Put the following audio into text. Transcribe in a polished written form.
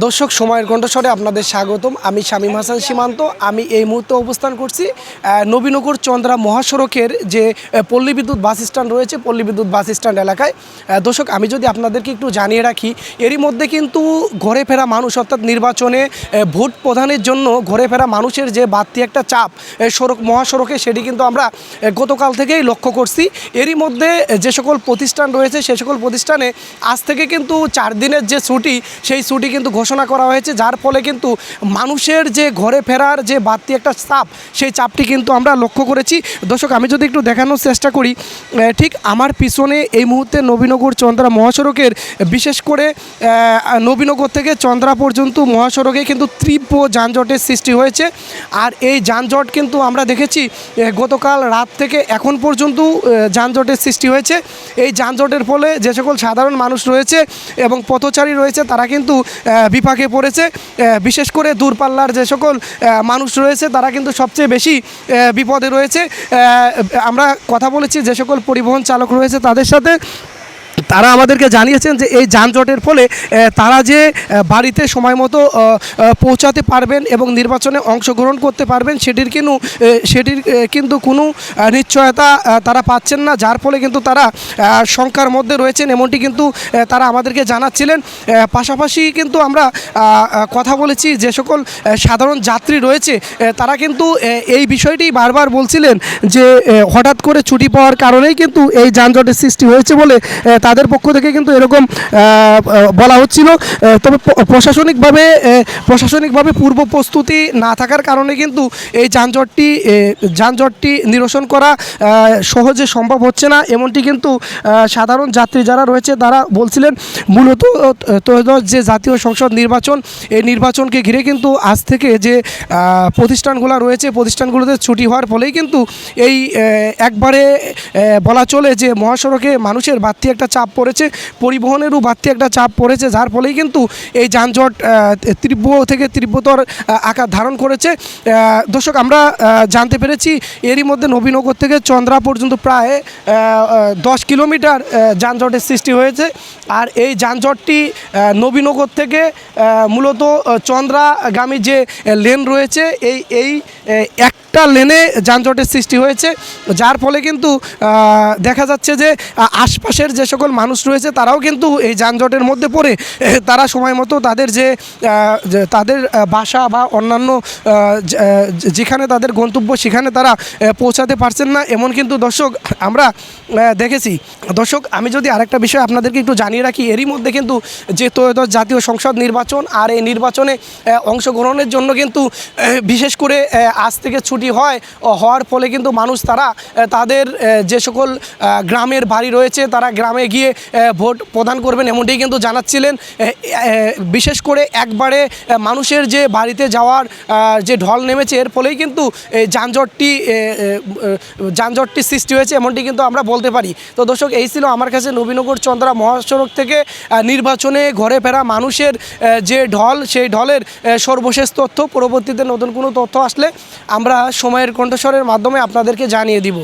দর্শক সময়ের কণ্ঠস্বরে আপনাদের স্বাগতম। আমি শামীম হাসান সীমান্ত। আমি এই মুহূর্তে অবস্থান করছি নবীনগর চন্দ্রা মহাসড়কের যে পল্লী বিদ্যুৎ বাস স্ট্যান্ড রয়েছে, পল্লী বিদ্যুৎ বাস স্ট্যান্ড এলাকায়। দর্শক আমি যদি আপনাদেরকে একটু জানিয়ে রাখি, এরই মধ্যে কিন্তু ঘরে ফেরা মানুষ, অর্থাৎ নির্বাচনে ভোট প্রদানের জন্য ঘরে ফেরা মানুষের যে বাড়তি একটা চাপ মহাসড়কে, সেটি কিন্তু আমরা গতকাল থেকেই লক্ষ্য করছি। এরই মধ্যে যে সকল প্রতিষ্ঠান রয়েছে সে সকল প্রতিষ্ঠানে আজ থেকে কিন্তু 4 দিনের যে ছুটি, সেই ছুটি কিন্তু ঘোষণা করা হয়েছে, যার ফলে কিন্তু মানুষের যে ঘরে ফেরার যে বাড়তি একটা চাপ, সেই চাপটি কিন্তু আমরা লক্ষ্য করেছি। দর্শক আমি যদি একটু দেখানোর চেষ্টা করি, ঠিক আমার পিছনে এই মুহূর্তে নবীনগর চন্দ্রা মহাসড়কের, বিশেষ করে নবীনগর থেকে চন্দ্রা পর্যন্ত মহাসড়কে কিন্তু তীব্র যানজটের সৃষ্টি হয়েছে। আর এই যানজট কিন্তু আমরা দেখেছি গতকাল রাত থেকে এখন পর্যন্ত যানজটের সৃষ্টি হয়েছে। এই যানজটের ফলে যে সকল সাধারণ মানুষ রয়েছে এবং পথচারী রয়েছে তারা কিন্তু বিপাকে পড়েছে। বিশেষ করে দূরপাল্লার যে সকল মানুষ রয়েছে তারা কিন্তু সবচেয়ে বেশি বিপদে রয়েছে। আমরা কথা বলেছি যে সকল পরিবহন চালক রয়েছে তাদের সাথে, তারা আমাদেরকে জানিয়েছেন যে এই যানজটের ফলে তারা যে বাড়িতে সময় মতো পৌঁছাতে পারবেন এবং নির্বাচনে অংশগ্রহণ করতে পারবেন সেটির কিন্তু কোনো নিশ্চয়তা তারা পাচ্ছেন না, যার ফলে কিন্তু তারা শঙ্কার মধ্যে রয়েছেন, এমনটি কিন্তু তারা আমাদেরকে জানাচ্ছিলেন। পাশাপাশি কিন্তু আমরা কথা বলেছি যে সকল সাধারণ যাত্রী রয়েছে তারা কিন্তু এই বিষয়টি বারবার বলছিলেন যে হঠাৎ করে ছুটি পাওয়ার কারণেই কিন্তু এই যানজটের সৃষ্টি হয়েছে বলে তাদের পক্ষ থেকে কিন্তু এরকম বলা হচ্ছিল। তবে প্রশাসনিকভাবে পূর্ব প্রস্তুতি না থাকার কারণে কিন্তু এই যানজটটি নিরসন করা সহজে সম্ভব হচ্ছে না, এমনটি কিন্তু সাধারণ যাত্রী যারা রয়েছে তারা বলছিলেন। মূলত যে জাতীয় সংসদ নির্বাচন, এই নির্বাচনকে ঘিরে কিন্তু আজ থেকে যে প্রতিষ্ঠানগুলো রয়েছে, প্রতিষ্ঠানগুলোতে ছুটি হওয়ার ফলেই কিন্তু এই একবারে বলা চলে যে মহাসড়কে মানুষের বাড়তি একটা চাপ পড়েছে, পরিবহনেরও বাড়তি একটা চাপ পড়েছে, যার ফলেই কিন্তু এই যানজট তীব্র থেকে তীব্রতর আকার ধারণ করেছে। দর্শক আমরা জানতে পেরেছি এরই মধ্যে নবীনগর থেকে চন্দ্রা পর্যন্ত প্রায় 10 কিলোমিটার যানজটের সৃষ্টি হয়েছে। আর এই যানজটটি নবীনগর থেকে মূলত চন্দ্রাগামী যে লেন রয়েছে এই একটা লেনে যানজটের সৃষ্টি হয়েছে, যার ফলে কিন্তু দেখা যাচ্ছে যে আশপাশের যে সকল মানুষ রয়েছে তারাও কিন্তু এই যানজটের মধ্যে পড়ে তারা সময় মতো তাদের বাসা বা অন্যান্য যেখানে তাদের গন্তব্য সেখানে তারা পৌঁছাতে পারছেন না, এমন কিন্তু দর্শক আমরা দেখেছি। দর্শক আমি যদি আরেকটা বিষয় আপনাদেরকে একটু জানিয়ে রাখি, এরই মধ্যে কিন্তু যে ত্রয়োদশ জাতীয় সংসদ নির্বাচন, আর এই নির্বাচনে অংশগ্রহণের জন্য কিন্তু বিশেষ করে আজ থেকে ছুটি হওয়ার ফলে কিন্তু মানুষ তারা তাদের যে সকল গ্রামের বাড়ি রয়েছে তারা গ্রামে গিয়ে ভোট প্রদান করবেন, এমনটি কিন্তু জানাচ্ছিলেন। বিশেষ করে একবারে মানুষের যে বাড়িতে যাওয়ার যে ঢল নেমেছে, এর ফলেই কিন্তু যানজটটি সৃষ্টি হয়েছে, এমনটি কিন্তু আমরা বলতে পারি। তো দর্শক এই ছিল আমার কাছে নবীনগর চন্দ্রা মহাসড়ক থেকে নির্বাচনে ঘরে ফেরা মানুষের যে ঢল, সেই ঢলের সর্বশেষ তথ্য। পরবর্তীতে নতুন কোনো তথ্য আসলে আমরা সময়ের কণ্ঠস্বরের মাধ্যমে আপনাদেরকে জানিয়ে দিব।